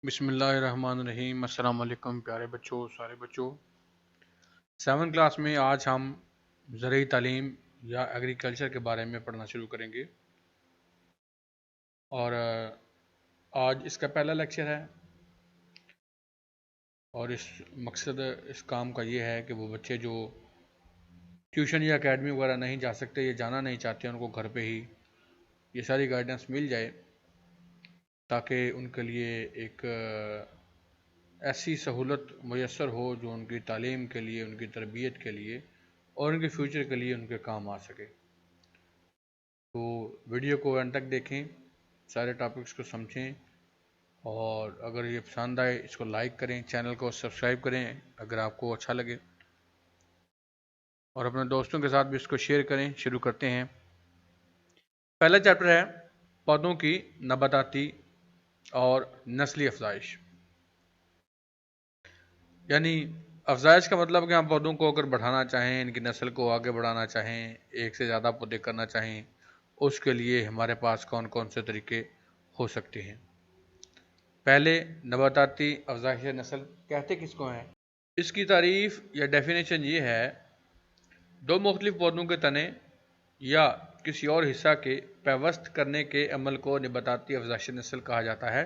بسم اللہ الرحمن الرحیم۔ السلام علیکم پیارے بچوں، سارے بچوں۔ 7 کلاس میں آج ہم زرعی تعلیم یا ایگریکلچر کے بارے میں پڑھنا شروع کریں گے، اور آج اس کا پہلا لیکچر ہے، اور مقصد اس کام کا یہ ہے کہ وہ بچے جو ٹیوشن یا اکیڈمی وغیرہ نہیں جا سکتے یا جانا نہیں چاہتے، ان کو گھر پہ ہی یہ ساری گائیڈنس مل جائے، تاکہ ان کے لیے ایک ایسی سہولت میسر ہو جو ان کی تعلیم کے لیے، ان کی تربیت کے لیے اور ان کے فیوچر کے لیے ان کے کام آ سکے۔ تو ویڈیو کو اینڈ تک دیکھیں، سارے ٹاپکس کو سمجھیں، اور اگر یہ پسند آئے اس کو لائک کریں، چینل کو سبسکرائب کریں اگر آپ کو اچھا لگے، اور اپنے دوستوں کے ساتھ بھی اس کو شیئر کریں۔ شروع کرتے ہیں۔ پہلا چیپٹر ہے پودوں کی نباتاتی اور نسلی افزائش۔ یعنی افزائش کا مطلب کہ ہم پودوں کو اگر بڑھانا چاہیں، ان کی نسل کو آگے بڑھانا چاہیں، ایک سے زیادہ پودے کرنا چاہیں، اس کے لیے ہمارے پاس کون کون سے طریقے ہو سکتے ہیں۔ پہلے، نباتاتی افزائش نسل کہتے کس کو ہیں؟ اس کی تعریف یا ڈیفینیشن یہ ہے: دو مختلف پودوں کے تنے یا کسی اور حصہ کے پیوست کرنے کے عمل کو نباتاتی افزائش نسل کہا جاتا ہے۔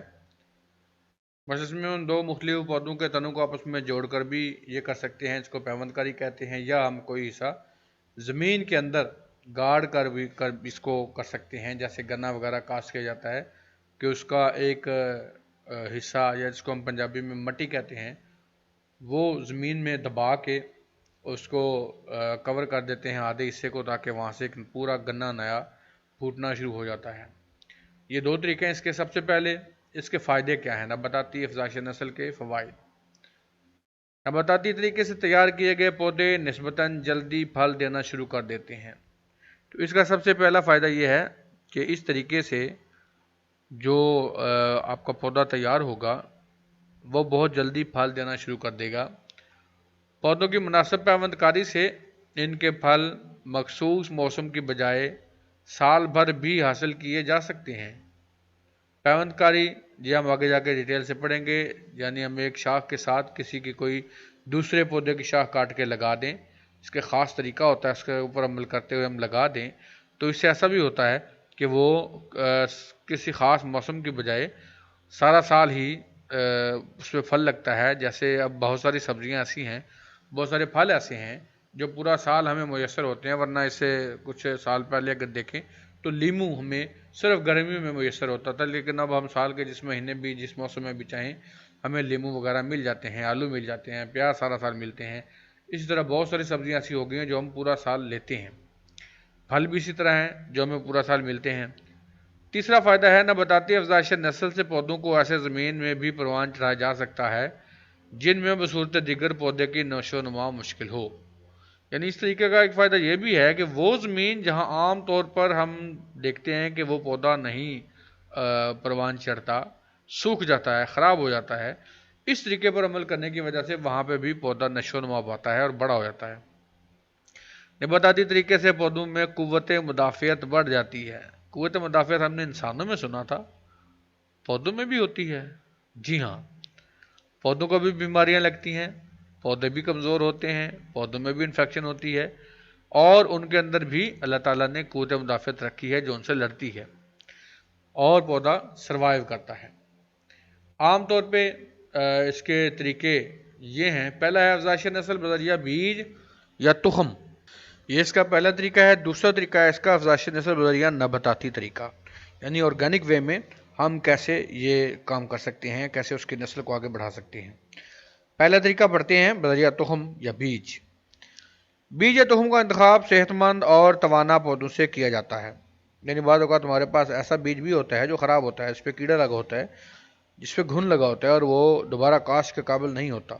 بس اس میں ان دو مختلف پودوں کے تنوں کو آپس میں جوڑ کر بھی یہ کر سکتے ہیں، اس کو پیوند کاری کہتے ہیں، یا ہم کوئی حصہ زمین کے اندر گاڑ کر بھی اس کو کر سکتے ہیں، جیسے گنا وغیرہ کاشت کیا جاتا ہے کہ اس کا ایک حصہ، یا جس کو ہم پنجابی میں مٹی کہتے ہیں، وہ زمین میں دبا کے اس کو کور کر دیتے ہیں آدھے حصے کو، تاکہ وہاں سے ایک پورا گنا نیا پھوٹنا شروع ہو جاتا ہے۔ یہ دو طریقے ہیں اس کے۔ سب سے پہلے اس کے فائدے کیا ہیں؟ نباتاتی افزائش نسل کے فوائد۔ نباتاتی طریقے سے تیار کیے گئے پودے نسبتاً جلدی پھل دینا شروع کر دیتے ہیں۔ تو اس کا سب سے پہلا فائدہ یہ ہے کہ اس طریقے سے جو آپ کا پودا تیار ہوگا وہ بہت جلدی پھل دینا شروع کر دے گا۔ پودوں کی مناسب پیوند کاری سے ان کے پھل مخصوص موسم کی بجائے سال بھر بھی حاصل کیے جا سکتے ہیں۔ پیوند کاری جی ہم آگے جا کے ڈیٹیل سے پڑھیں گے، یعنی ہم ایک شاخ کے ساتھ کسی کی کوئی دوسرے پودے کی شاخ کاٹ کے لگا دیں، اس کے خاص طریقہ ہوتا ہے، اس کے اوپر عمل کرتے ہوئے ہم لگا دیں، تو اس سے ایسا بھی ہوتا ہے کہ وہ کسی خاص موسم کی بجائے سارا سال ہی اس پہ پھل لگتا ہے۔ جیسے اب بہت ساری سبزیاں ایسی ہیں، بہت سارے پھل ایسے ہیں جو پورا سال ہمیں میسر ہوتے ہیں، ورنہ اسے کچھ سال پہلے اگر دیکھیں تو لیمو ہمیں صرف گرمیوں میں میسر ہوتا تھا، لیکن اب ہم سال کے جس مہینے بھی، جس موسم میں بھی چاہیں، ہمیں لیمو وغیرہ مل جاتے ہیں، آلو مل جاتے ہیں، پیاز سارا سال ملتے ہیں۔ اسی طرح بہت ساری سبزیاں ایسی ہو گئی ہیں جو ہم پورا سال لیتے ہیں۔ پھل بھی اسی طرح ہیں جو ہمیں پورا سال ملتے ہیں۔ تیسرا فائدہ ہے نباتاتی افزائش نسل سے پودوں کو ایسے زمین میں بھی پروان چڑھایا جا سکتا ہے جن میں بصورت دیگر پودے کی نشو و نما مشکل ہو۔ یعنی اس طریقے کا ایک فائدہ یہ بھی ہے کہ وہ زمین جہاں عام طور پر ہم دیکھتے ہیں کہ وہ پودا نہیں پروان چڑھتا، سوکھ جاتا ہے، خراب ہو جاتا ہے، اس طریقے پر عمل کرنے کی وجہ سے وہاں پہ بھی پودا نشو و نما پاتا ہے اور بڑا ہو جاتا ہے۔ نباتاتی طریقے سے پودوں میں قوت مدافعت بڑھ جاتی ہے۔ قوت مدافعت ہم نے انسانوں میں سنا تھا، پودوں میں بھی ہوتی ہے۔ جی ہاں، پودوں کو بھی بیماریاں لگتی ہیں، پودے بھی کمزور ہوتے ہیں، پودوں میں بھی انفیکشن ہوتی ہے، اور ان کے اندر بھی اللہ تعالیٰ نے قوت مدافعت رکھی ہے جو ان سے لڑتی ہے، اور پودا سروائیو کرتا ہے۔ عام طور پہ اس کے طریقے یہ ہیں: پہلا ہے افزائش نسل بذریعہ بیج یا تخم، یہ اس کا پہلا طریقہ ہے۔ دوسرا طریقہ ہے اس کا افزائش نسل بذریعہ نباتاتی طریقہ، یعنی آرگینک وے میں ہم کیسے یہ کام کر سکتے ہیں، کیسے اس کی نسل کو آگے بڑھا سکتے ہیں۔ پہلا طریقہ پڑھتے ہیں، بذریعہ تخم یا بیج۔ بیج یا تخم کا انتخاب صحت مند اور توانا پودوں سے کیا جاتا ہے۔ یعنی بعض اوقات ہمارے پاس ایسا بیج بھی ہوتا ہے جو خراب ہوتا ہے، اس پہ کیڑا لگا ہوتا ہے، جس پہ گھن لگا ہوتا ہے، اور وہ دوبارہ کاشت کے قابل نہیں ہوتا۔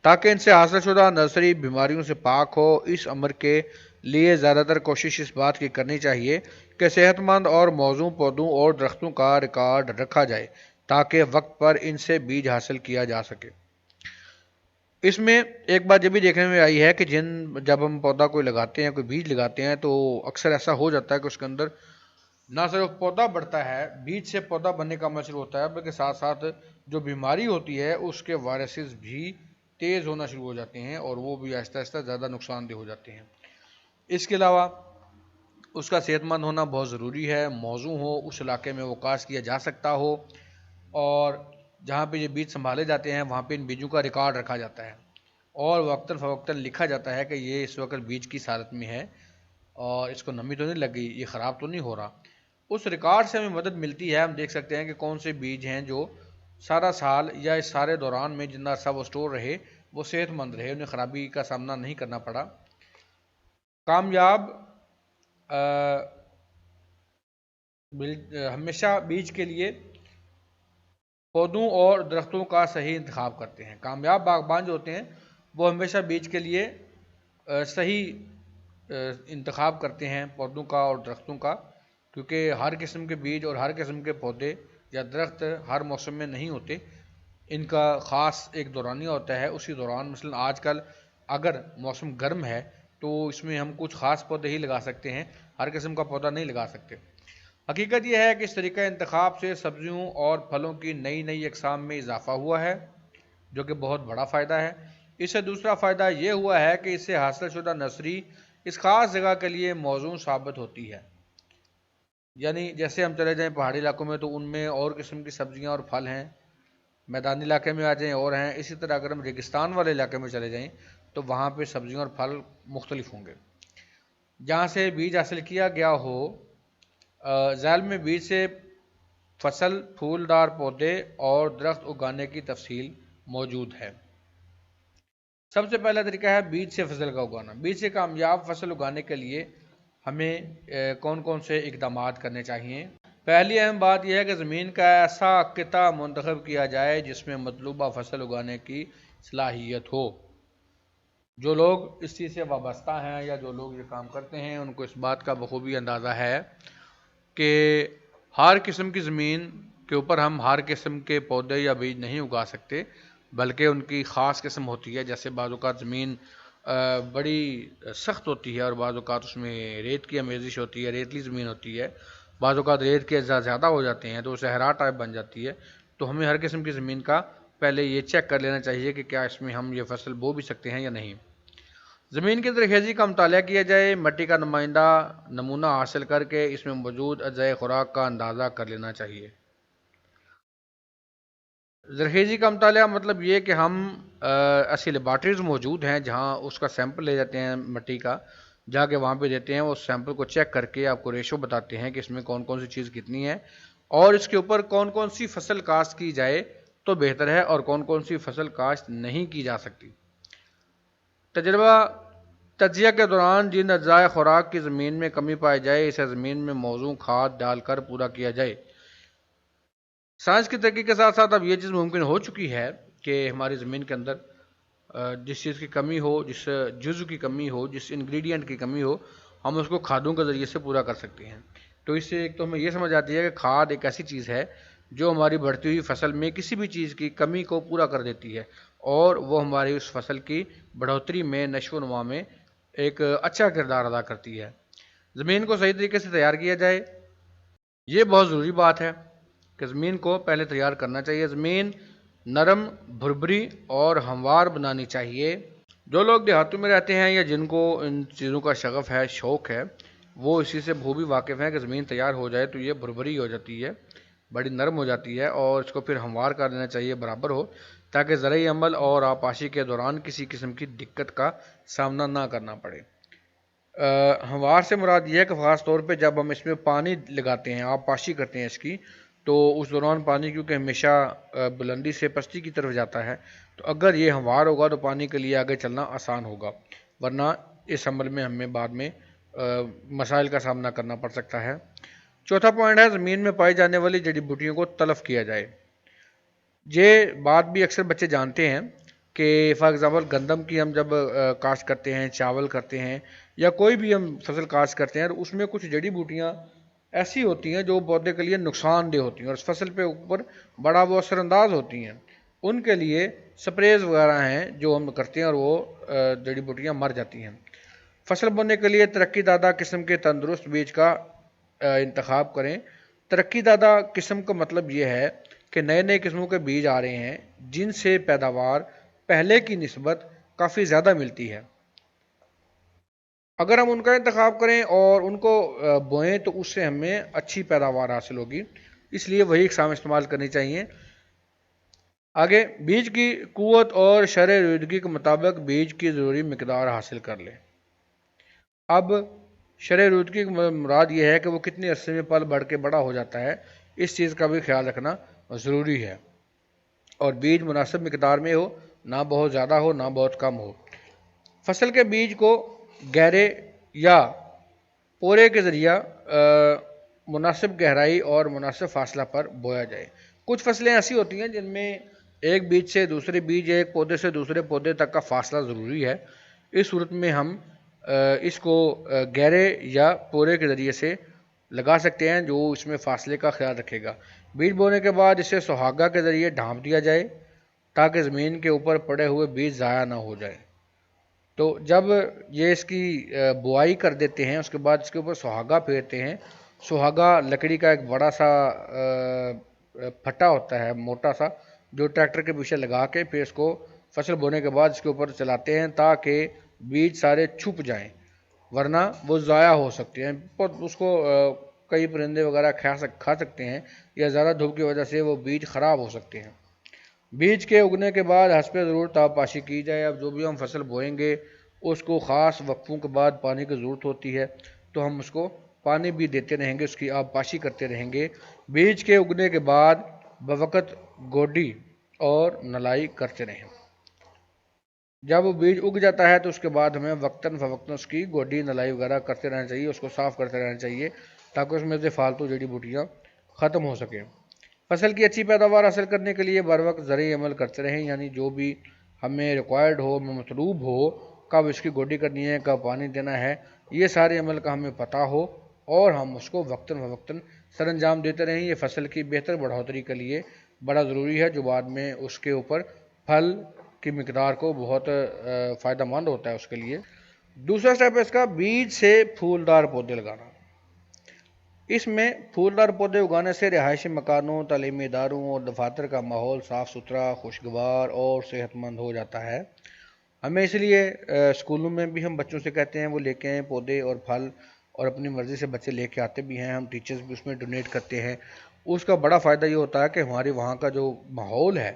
تاکہ ان سے حاصل شدہ نرسری بیماریوں سے پاک ہو، اس امر کے لیے زیادہ تر کوشش اس بات کی کرنی چاہیے کہ صحت مند اور موزوں پودوں اور درختوں کا ریکارڈ رکھا جائے، تاکہ وقت پر ان سے بیج حاصل کیا جا سکے۔ اس میں ایک بات یہ بھی دیکھنے میں آئی ہے کہ جب ہم پودا کوئی لگاتے ہیں، کوئی بیج لگاتے ہیں، تو اکثر ایسا ہو جاتا ہے کہ اس کے اندر نہ صرف پودا بڑھتا ہے، بیج سے پودا بننے کا عمل شروع ہوتا ہے، بلکہ ساتھ ساتھ جو بیماری ہوتی ہے اس کے وائرسز بھی تیز ہونا شروع ہو جاتے ہیں اور وہ بھی آہستہ آہستہ زیادہ نقصان دہ ہو جاتے ہیں۔ اس کے علاوہ اس کا صحت مند ہونا بہت ضروری ہے، موزوں ہو، اس علاقے میں وہ کاشت کیا جا سکتا ہو، اور جہاں پہ یہ بیج سنبھالے جاتے ہیں وہاں پہ ان بیجوں کا ریکارڈ رکھا جاتا ہے اور وقتاً فوقتاً لکھا جاتا ہے کہ یہ اس وقت بیج کی حالت میں ہے اور اس کو نمی تو نہیں لگ گئی، یہ خراب تو نہیں ہو رہا۔ اس ریکارڈ سے ہمیں مدد ملتی ہے، ہم دیکھ سکتے ہیں کہ کون سے بیج ہیں جو سارا سال یا اس سارے دوران میں جتنا عرصہ وہ اسٹور رہے وہ صحت مند رہے، انہیں خرابی کا سامنا نہیں کرنا پڑا۔ کامیاب ہمیشہ بیج کے لیے پودوں اور درختوں کا صحیح انتخاب کرتے ہیں۔ کامیاب باغبان جو ہوتے ہیں وہ ہمیشہ بیج کے لیے صحیح انتخاب کرتے ہیں پودوں کا اور درختوں کا، کیونکہ ہر قسم کے بیج اور ہر قسم کے پودے یا درخت ہر موسم میں نہیں ہوتے، ان کا خاص ایک دورانیہ ہوتا ہے۔ اسی دوران مثلا آج کل اگر موسم گرم ہے تو اس میں ہم کچھ خاص پودے ہی لگا سکتے ہیں، ہر قسم کا پودا نہیں لگا سکتے۔ حقیقت یہ ہے کہ اس طریقہ انتخاب سے سبزیوں اور پھلوں کی نئی نئی اقسام میں اضافہ ہوا ہے، جو کہ بہت بڑا فائدہ ہے۔ اس سے دوسرا فائدہ یہ ہوا ہے کہ اس سے حاصل شدہ نرسری اس خاص جگہ کے لیے موزوں ثابت ہوتی ہے۔ یعنی جیسے ہم چلے جائیں پہاڑی علاقوں میں تو ان میں اور قسم کی سبزیاں اور پھل ہیں، میدانی علاقے میں آ جائیں اور ہیں، اسی طرح اگر ہم ریگستان والے علاقے میں چلے جائیں تو وہاں پہ سبزیاں اور پھل مختلف ہوں گے۔ جہاں سے بیج حاصل کیا گیا ہو، ذیل میں بیج سے فصل، پھولدار پودے اور درخت اگانے کی تفصیل موجود ہے۔ سب سے پہلا طریقہ ہے بیج سے فصل کا اگانا۔ بیج سے کامیاب فصل اگانے کے لیے ہمیں کون کون سے اقدامات کرنے چاہیے؟ پہلی اہم بات یہ ہے کہ زمین کا ایسا قطعہ منتخب کیا جائے جس میں مطلوبہ فصل اگانے کی صلاحیت ہو۔ جو لوگ اس چیز سے وابستہ ہیں یا جو لوگ یہ کام کرتے ہیں ان کو اس بات کا بخوبی اندازہ ہے کہ ہر قسم کی زمین کے اوپر ہم ہر قسم کے پودے یا بیج نہیں اگا سکتے، بلکہ ان کی خاص قسم ہوتی ہے۔ جیسے بعض اوقات زمین بڑی سخت ہوتی ہے اور بعض اوقات اس میں ریت کی آمیزش ہوتی ہے، ریتلی زمین ہوتی ہے، بعض اوقات ریت کے اجزاء زیادہ ہو جاتے ہیں تو صحرا ٹائپ بن جاتی ہے۔ تو ہمیں ہر قسم کی زمین کا پہلے یہ چیک کر لینا چاہیے کہ کیا اس میں ہم یہ فصل بو بھی سکتے ہیں یا نہیں۔ زمین کی زرخیزی کا مطالعہ کیا جائے، مٹی کا نمائندہ نمونہ حاصل کر کے اس میں موجود اجزائے خوراک کا اندازہ کر لینا چاہیے۔ زرخیزی کا مطالعہ مطلب یہ کہ ہم ایسی لیبارٹریز موجود ہیں جہاں اس کا سیمپل لے جاتے ہیں مٹی کا، جا کے وہاں پہ دیتے ہیں، اس سیمپل کو چیک کر کے آپ کو ریشو بتاتے ہیں کہ اس میں کون کون سی چیز کتنی ہے اور اس کے اوپر کون کون سی فصل کاشت کی جائے تو بہتر ہے اور کون کون سی فصل کاشت نہیں کی جا سکتی۔ تجزیہ کے دوران جن اجزائے خوراک کی زمین میں کمی پائی جائے اسے زمین میں موزوں کھاد ڈال کر پورا کیا جائے۔ سائنس کی ترقی کے ساتھ ساتھ اب یہ چیز ممکن ہو چکی ہے کہ ہماری زمین کے اندر جس چیز کی کمی ہو، جس جزو کی کمی ہو، جس انگریڈینٹ کی کمی ہو، ہم اس کو کھادوں کے ذریعے سے پورا کر سکتے ہیں۔ تو اس سے ایک تو ہمیں یہ سمجھ آتی ہے کہ کھاد ایک ایسی چیز ہے جو ہماری بڑھتی ہوئی فصل میں کسی بھی چیز کی کمی کو پورا کر دیتی ہے اور وہ ہماری اس فصل کی بڑھوتری میں، نشو و نما میں ایک اچھا کردار ادا کرتی ہے۔ زمین کو صحیح طریقے سے تیار کیا جائے، یہ بہت ضروری بات ہے کہ زمین کو پہلے تیار کرنا چاہیے۔ زمین نرم، بھربھری اور ہموار بنانی چاہیے۔ جو لوگ دیہاتوں میں رہتے ہیں یا جن کو ان چیزوں کا شغف ہے، شوق ہے، وہ اسی سے بخوبی واقف ہیں کہ زمین تیار ہو جائے تو یہ بھربھری ہو جاتی ہے، بڑی نرم ہو جاتی ہے اور اس کو پھر ہموار کر دینا چاہیے، برابر ہو، تاکہ زرعی عمل اور آبپاشی کے دوران کسی قسم کی دقت کا سامنا نہ کرنا پڑے۔ ہموار سے مراد یہ ہے کہ خاص طور پہ جب ہم اس میں پانی لگاتے ہیں، آبپاشی کرتے ہیں اس کی، تو اس دوران پانی کیونکہ ہمیشہ بلندی سے پستی کی طرف جاتا ہے، تو اگر یہ ہموار ہوگا تو پانی کے لیے آگے چلنا آسان ہوگا، ورنہ اس عمل میں ہمیں بعد میں مسائل کا سامنا کرنا پڑ سکتا ہے۔ چوتھا پوائنٹ ہے زمین میں پائی جانے والی جڑی بوٹیوں کو تلف کیا جائے۔ یہ بات بھی اکثر بچے جانتے ہیں کہ فار ایگزامپل گندم کی ہم جب کاشت کرتے ہیں، چاول کرتے ہیں یا کوئی بھی ہم فصل کاشت کرتے ہیں تو اس میں کچھ جڑی بوٹیاں ایسی ہوتی ہیں جو پودے کے لیے نقصان دہ ہوتی ہیں اور اس فصل پہ اوپر بڑا وہ اثر انداز ہوتی ہیں۔ ان کے لیے سپریز وغیرہ ہیں جو ہم کرتے ہیں اور وہ جڑی بوٹیاں مر جاتی ہیں۔ فصل بونے کے لیے ترقی دادہ قسم کے تندرست بیج کا انتخاب کریں۔ ترقی زدہ قسم کا مطلب یہ ہے کہ نئے نئے قسموں کے بیج آ رہے ہیں جن سے پیداوار پہلے کی نسبت کافی زیادہ ملتی ہے۔ اگر ہم ان کا انتخاب کریں اور ان کو بوئیں تو اس سے ہمیں اچھی پیداوار حاصل ہوگی، اس لیے وہی اقسام استعمال کرنی چاہیے۔ آگے، بیج کی قوت اور شرح رویدگی کے مطابق بیج کی ضروری مقدار حاصل کر لیں۔ اب شرح رویدگی کی مراد یہ ہے کہ وہ کتنے عرصے میں پل بڑھ کے بڑا ہو جاتا ہے، اس چیز کا بھی خیال رکھنا ضروری ہے، اور بیج مناسب مقدار میں ہو، نہ بہت زیادہ ہو نہ بہت کم ہو۔ فصل کے بیج کو گہرے یا پورے کے ذریعہ مناسب گہرائی اور مناسب فاصلہ پر بویا جائے۔ کچھ فصلیں ایسی ہوتی ہیں جن میں ایک بیج سے دوسرے بیج، ایک پودے سے دوسرے پودے تک کا فاصلہ ضروری ہے۔ اس صورت میں ہم اس کو گہرے یا پورے کے ذریعے سے لگا سکتے ہیں، جو اس میں فاصلے کا خیال رکھے گا۔ بیج بونے کے بعد اسے سہاگا کے ذریعے ڈھانپ دیا جائے تاکہ زمین کے اوپر پڑے ہوئے بیج ضائع نہ ہو جائے۔ تو جب یہ اس کی بوائی کر دیتے ہیں، اس کے بعد اس کے اوپر سہاگا پھیرتے ہیں۔ سہاگا لکڑی کا ایک بڑا سا پھٹا ہوتا ہے، موٹا سا، جو ٹریکٹر کے پیچھے لگا کے پھر اس کو فصل بونے کے بعد اس کے اوپر چلاتے ہیں تاکہ بیج سارے چھپ جائیں، ورنہ وہ ضائع ہو سکتے ہیں۔ اس کو کئی پرندے وغیرہ کھا سکتے ہیں، یا زیادہ دھوپ کی وجہ سے وہ بیج خراب ہو سکتے ہیں۔ بیج کے اگنے کے بعد حسب ضرورت آب پاشی کی جائے۔ اب جو بھی ہم فصل بوئیں گے اس کو خاص وقفوں کے بعد پانی کی ضرورت ہوتی ہے، تو ہم اس کو پانی بھی دیتے رہیں گے، اس کی آب پاشی کرتے رہیں گے۔ بیج کے اگنے کے بعد بوقت گوڈی اور نلائی کرتے رہیں۔ جب وہ بیج اگ جاتا ہے تو اس کے بعد ہمیں وقتاً فوقتاً اس کی گوڈی نلائی وغیرہ کرتے رہنا چاہیے، اس کو صاف کرتے رہنا چاہیے تاکہ اس میں سے فالتو جڑی بوٹیاں ختم ہو سکیں۔ فصل کی اچھی پیداوار حاصل کرنے کے لیے بر وقت زرعی عمل کرتے رہیں، یعنی جو بھی ہمیں ریکوائرڈ ہو، مطلوب ہو، کب اس کی گوڈی کرنی ہے، کب پانی دینا ہے، یہ سارے عمل کا ہمیں پتہ ہو اور ہم اس کو وقتاً فوقتاً سر انجام دیتے رہیں۔ یہ فصل کی بہتر بڑھوتری کے لیے بڑا ضروری ہے، جو بعد میں اس کے اوپر پھل کی مقدار کو بہت فائدہ مند ہوتا ہے اس کے لیے۔ دوسرا سٹیپ ہے اس کا بیج سے پھولدار پودے لگانا۔ اس میں پھولدار پودے اگانے سے رہائشی مکانوں، تعلیمی اداروں اور دفاتر کا ماحول صاف ستھرا، خوشگوار اور صحت مند ہو جاتا ہے۔ ہمیں اس لیے اسکولوں میں بھی ہم بچوں سے کہتے ہیں وہ لے کے آئیں پودے اور پھل، اور اپنی مرضی سے بچے لے کے آتے بھی ہیں، ہم ٹیچرز بھی اس میں ڈونیٹ کرتے ہیں۔ اس کا بڑا فائدہ یہ ہوتا ہے کہ ہمارے وہاں کا جو ماحول ہے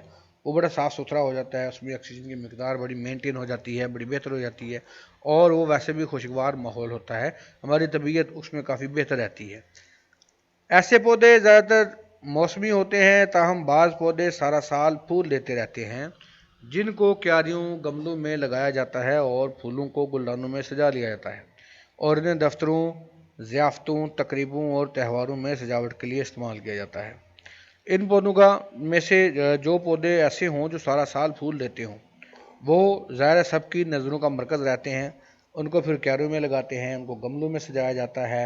وہ بڑا صاف ستھرا ہو جاتا ہے، اس میں آکسیجن کی مقدار بڑی مینٹین ہو جاتی ہے، بڑی بہتر ہو جاتی ہے، اور وہ ویسے بھی خوشگوار ماحول ہوتا ہے، ہماری طبیعت اس میں کافی بہتر رہتی ہے۔ ایسے پودے زیادہ تر موسمی ہوتے ہیں، تاہم بعض پودے سارا سال پھول دیتے رہتے ہیں، جن کو کیاریوں، گملوں میں لگایا جاتا ہے اور پھولوں کو گلدانوں میں سجا لیا جاتا ہے، اور انہیں دفتروں، ضیافتوں، تقریبوں اور تہواروں میں سجاوٹ کے لیے استعمال کیا جاتا ہے۔ ان پودوں میں سے جو پودے ایسے ہوں جو سارا سال پھول دیتے ہوں، وہ ظاہر سب کی نظروں کا مرکز رہتے ہیں، ان کو پھر کیاریوں میں لگاتے ہیں، ان کو گملوں میں سجایا جاتا ہے،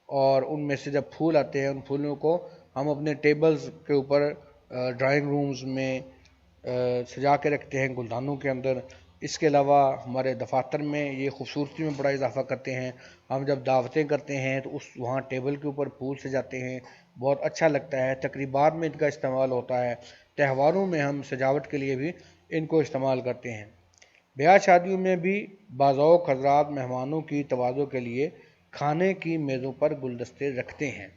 اور ان میں سے جب پھول آتے ہیں ان پھولوں کو ہم اپنے ٹیبلز کے اوپر، ڈرائنگ رومز میں سجا کے رکھتے ہیں، گلدانوں کے اندر۔ اس کے علاوہ ہمارے دفاتر میں یہ خوبصورتی میں بڑا اضافہ کرتے ہیں۔ ہم جب دعوتیں کرتے ہیں تو وہاں ٹیبل کے اوپر پھول سجاتے ہیں، بہت اچھا لگتا ہے۔ تقریبات میں ان کا استعمال ہوتا ہے، تہواروں میں ہم سجاوٹ کے لیے بھی ان کو استعمال کرتے ہیں۔ بیاہ شادیوں میں بھی بعض اوقات حضرات مہمانوں کی تواضع کے لیے کھانے کی میزوں پر گلدستے رکھتے ہیں۔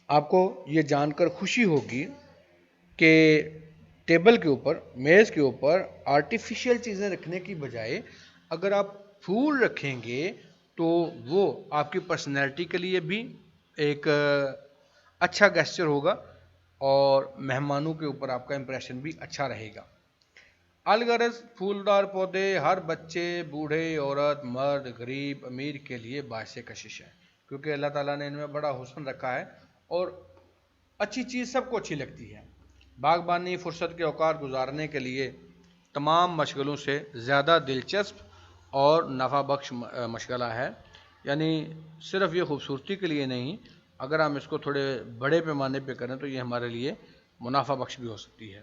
آپ کو یہ جان کر خوشی ہوگی کہ ٹیبل کے اوپر، میز کے اوپر آرٹیفیشل چیزیں رکھنے کی بجائے اگر آپ پھول رکھیں گے تو وہ آپ کی پرسنالٹی کے لیے بھی ایک اچھا گیسچر ہوگا، اور مہمانوں کے اوپر آپ کا امپریشن بھی اچھا رہے گا۔ الغرض پھولدار پودے ہر بچے، بوڑھے، عورت، مرد، غریب، امیر کے لیے باعث کشش ہے، کیونکہ اللہ تعالیٰ نے ان میں بڑا حسن رکھا ہے، اور اچھی چیز سب کو اچھی لگتی ہے۔ باغبانی فرصت کے اوقات گزارنے کے لیے تمام مشغلوں سے زیادہ دلچسپ اور نفع بخش مشغلہ ہے، یعنی صرف یہ خوبصورتی کے لیے نہیں، اگر ہم اس کو تھوڑے بڑے پیمانے پہ کریں تو یہ ہمارے لیے منافع بخش بھی ہو سکتی ہے۔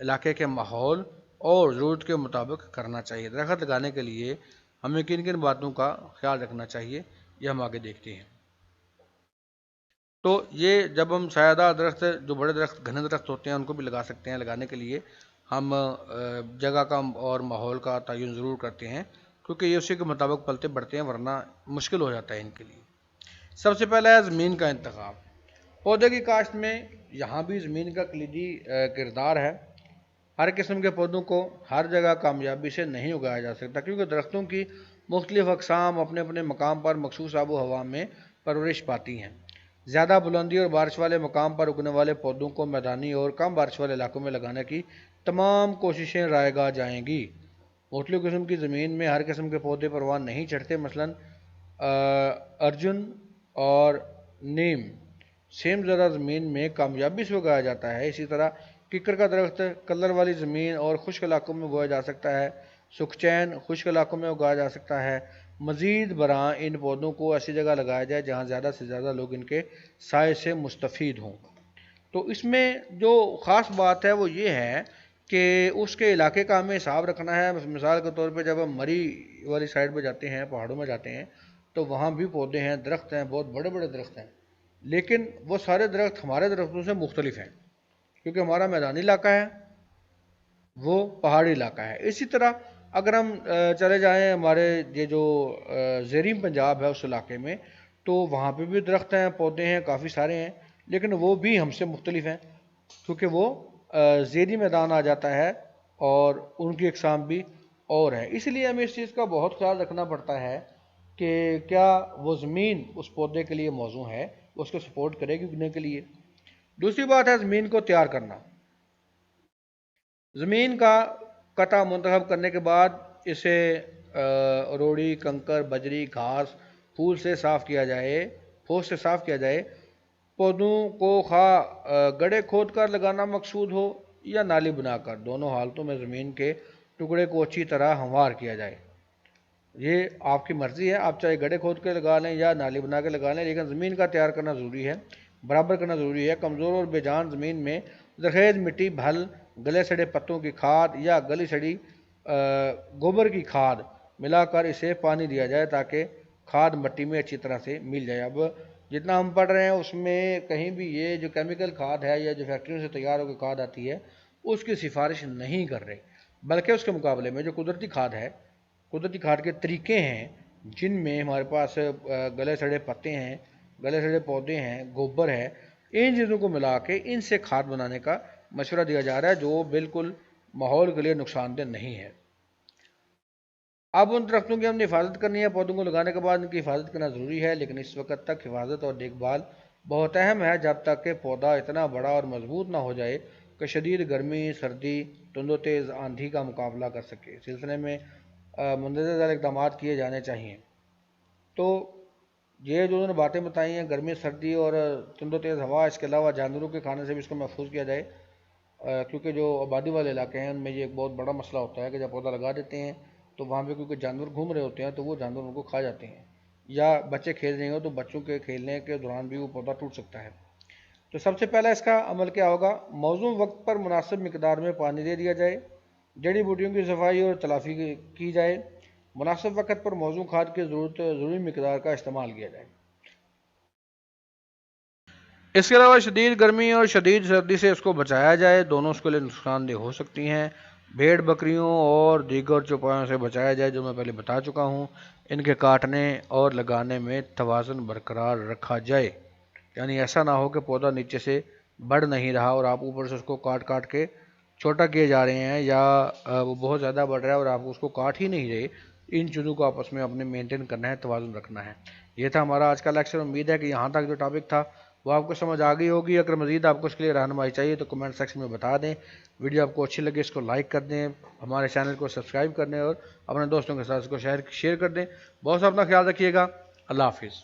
علاقے کے ماحول اور ضرورت کے مطابق کرنا چاہیے۔ درخت لگانے کے لیے ہمیں کن کن باتوں کا خیال رکھنا چاہیے یہ ہم آگے دیکھتے ہیں۔ تو یہ جب ہم سایہ دار درخت، جو بڑے درخت گھنے درخت ہوتے ہیں ان کو بھی لگا سکتے ہیں، لگانے کے لیے ہم جگہ کا اور ماحول کا تعین ضرور کرتے ہیں، کیونکہ یہ اسی کے مطابق پلتے بڑھتے ہیں، ورنہ مشکل ہو جاتا ہے ان کے لیے۔ سب سے پہلا ہے زمین کا انتخاب۔ پودے کی کاشت میں یہاں بھی زمین کا کلیدی کردار ہے۔ ہر قسم کے پودوں کو ہر جگہ کامیابی سے نہیں اگایا جا سکتا، کیونکہ درختوں کی مختلف اقسام اپنے اپنے مقام پر مخصوص آب و ہوا میں پرورش پاتی ہیں۔ زیادہ بلندی اور بارش والے مقام پر اگنے والے پودوں کو میدانی اور کم بارش والے علاقوں میں لگانے کی تمام کوششیں رائے گاہ جائیں گی۔ مختلف قسم کی زمین میں ہر قسم کے پودے پروان نہیں چڑھتے، مثلاً ارجن اور نیم سیم زدہ زمین میں کامیابی سے اگایا جاتا ہے۔ اسی طرح ککر کا درخت کلر والی زمین اور خشک علاقوں میں اگایا جا سکتا ہے۔ سکچین خشک علاقوں میں اگایا جا سکتا ہے۔ مزید برآں ان پودوں کو ایسی جگہ لگایا جائے جہاں زیادہ سے زیادہ لوگ ان کے سائے سے مستفید ہوں۔ تو اس میں جو خاص بات ہے وہ یہ ہے کہ اس کے علاقے کا ہمیں حساب رکھنا ہے۔ مثال کے طور پہ جب ہم مری والی سائڈ پہ جاتے ہیں، پہاڑوں میں جاتے ہیں، تو وہاں بھی پودے ہیں، درخت ہیں، بہت بڑے بڑے درخت ہیں، لیکن وہ سارے درخت ہمارے درختوں سے مختلف ہیں، کیونکہ ہمارا میدانی علاقہ ہے، وہ پہاڑی علاقہ ہے۔ اسی طرح اگر ہم چلے جائیں ہمارے یہ جو زیریں پنجاب ہے اس علاقے میں، تو وہاں پہ بھی درخت ہیں، پودے ہیں، کافی سارے ہیں، لیکن وہ بھی ہم سے مختلف ہیں، کیونکہ وہ زیریں میدان آ جاتا ہے اور ان کی اقسام بھی اور ہے۔ اس لیے ہمیں اس چیز کا بہت خیال رکھنا پڑتا ہے کہ کیا وہ زمین اس پودے کے لیے موزوں ہے، اس کو سپورٹ کرے گی اگنے کے لیے۔ دوسری بات ہے زمین کو تیار کرنا۔ زمین کا قطع منتخب کرنے کے بعد اسے روڑی، کنکر، بجری، گھاس، پھول سے صاف کیا جائے۔ پودوں کو خواہ گڑھے کھود کر لگانا مقصود ہو یا نالی بنا کر، دونوں حالتوں میں زمین کے ٹکڑے کو اچھی طرح ہموار کیا جائے۔ یہ آپ کی مرضی ہے، آپ چاہے گڑھے کھود کے لگا لیں یا نالی بنا کے لگا لیں، لیکن زمین کا تیار کرنا ضروری ہے، برابر کرنا ضروری ہے۔ کمزور اور بے جان زمین میں زرخیز مٹی، پھل، گلے سڑے پتوں کی کھاد یا گلی سڑی گوبر کی کھاد ملا کر اسے پانی دیا جائے تاکہ کھاد مٹی میں اچھی طرح سے مل جائے۔ اب جتنا ہم پڑھ رہے ہیں اس میں کہیں بھی یہ جو کیمیکل کھاد ہے یا جو فیکٹریوں سے تیار ہو کے کھاد آتی ہے اس کی سفارش نہیں کر رہے، بلکہ اس کے مقابلے میں جو قدرتی کھاد ہے، قدرتی کھاد کے طریقے ہیں جن میں ہمارے پاس گلے سڑے پتے ہیں، گلے سڑے پودے ہیں، گوبر ہے، ان چیزوں کو ملا کے ان سے کھاد بنانے کا مشورہ دیا جا رہا ہے، جو بالکل ماحول کے لیے نقصان دہ نہیں ہے۔ اب ان درختوں کی ہم نے حفاظت کرنی ہے۔ پودوں کو لگانے کے بعد ان کی حفاظت کرنا ضروری ہے، لیکن اس وقت تک حفاظت اور دیکھ بھال بہت اہم ہے جب تک کہ پودا اتنا بڑا اور مضبوط نہ ہو جائے کہ شدید گرمی، سردی، تند و تیز آندھی کا مقابلہ کر سکے۔ اس سلسلے میں مندرجہ ذیل اقدامات کیے جانے چاہیے۔ تو یہ جو انہوں نے باتیں بتائی ہیں، گرمی، سردی اور تند و تیز ہوا، اس کے علاوہ جانوروں کے کھانے سے بھی اس کو محفوظ کیا جائے، کیونکہ جو آبادی والے علاقے ہیں ان میں یہ ایک بہت بڑا مسئلہ ہوتا ہے کہ جب پودا لگا دیتے ہیں تو وہاں پہ کیونکہ جانور گھوم رہے ہوتے ہیں تو وہ جانور ان کو کھا جاتے ہیں، یا بچے کھیل رہے ہوں تو بچوں کے کھیلنے کے دوران بھی وہ پودا ٹوٹ سکتا ہے۔ تو سب سے پہلا اس کا عمل کیا ہوگا؟ موزوں وقت پر مناسب مقدار میں پانی دے دیا جائے، جڑی بوٹیوں کی صفائی اور تلافی کی جائے، مناسب وقت پر موزوں کھاد کی ضروری مقدار کا استعمال کیا جائے۔ اس کے علاوہ شدید گرمی اور شدید سردی سے اس کو بچایا جائے، دونوں اس کے لیے نقصان دہ ہو سکتی ہیں۔ بھیڑ بکریوں اور دیگر چوپایوں سے بچایا جائے، جو میں پہلے بتا چکا ہوں۔ ان کے کاٹنے اور لگانے میں توازن برقرار رکھا جائے، یعنی ایسا نہ ہو کہ پودا نیچے سے بڑھ نہیں رہا اور آپ اوپر سے اس کو کاٹ کے چھوٹا کیے جا رہے ہیں، یا وہ بہت زیادہ بڑھ رہا ہے اور آپ اس کو کاٹ ہی نہیں رہے۔ ان چیزوں کو آپس میں اپنے مینٹین کرنا ہے، توازن رکھنا ہے۔ یہ تھا ہمارا آج کا لیکچر۔ امید ہے کہ یہاں تک جو ٹاپک تھا وہ آپ کو سمجھ آ گئی ہوگی۔ اگر مزید آپ کو اس کے لیے رہنمائی چاہیے تو کمنٹ سیکشن میں بتا دیں۔ ویڈیو آپ کو اچھی لگے اس کو لائک کر دیں، ہمارے چینل کو سبسکرائب کر دیں اور اپنے دوستوں کے ساتھ اس کو شیئر کر دیں۔ بہت سا اپنا خیال رکھیے گا۔ اللہ حافظ۔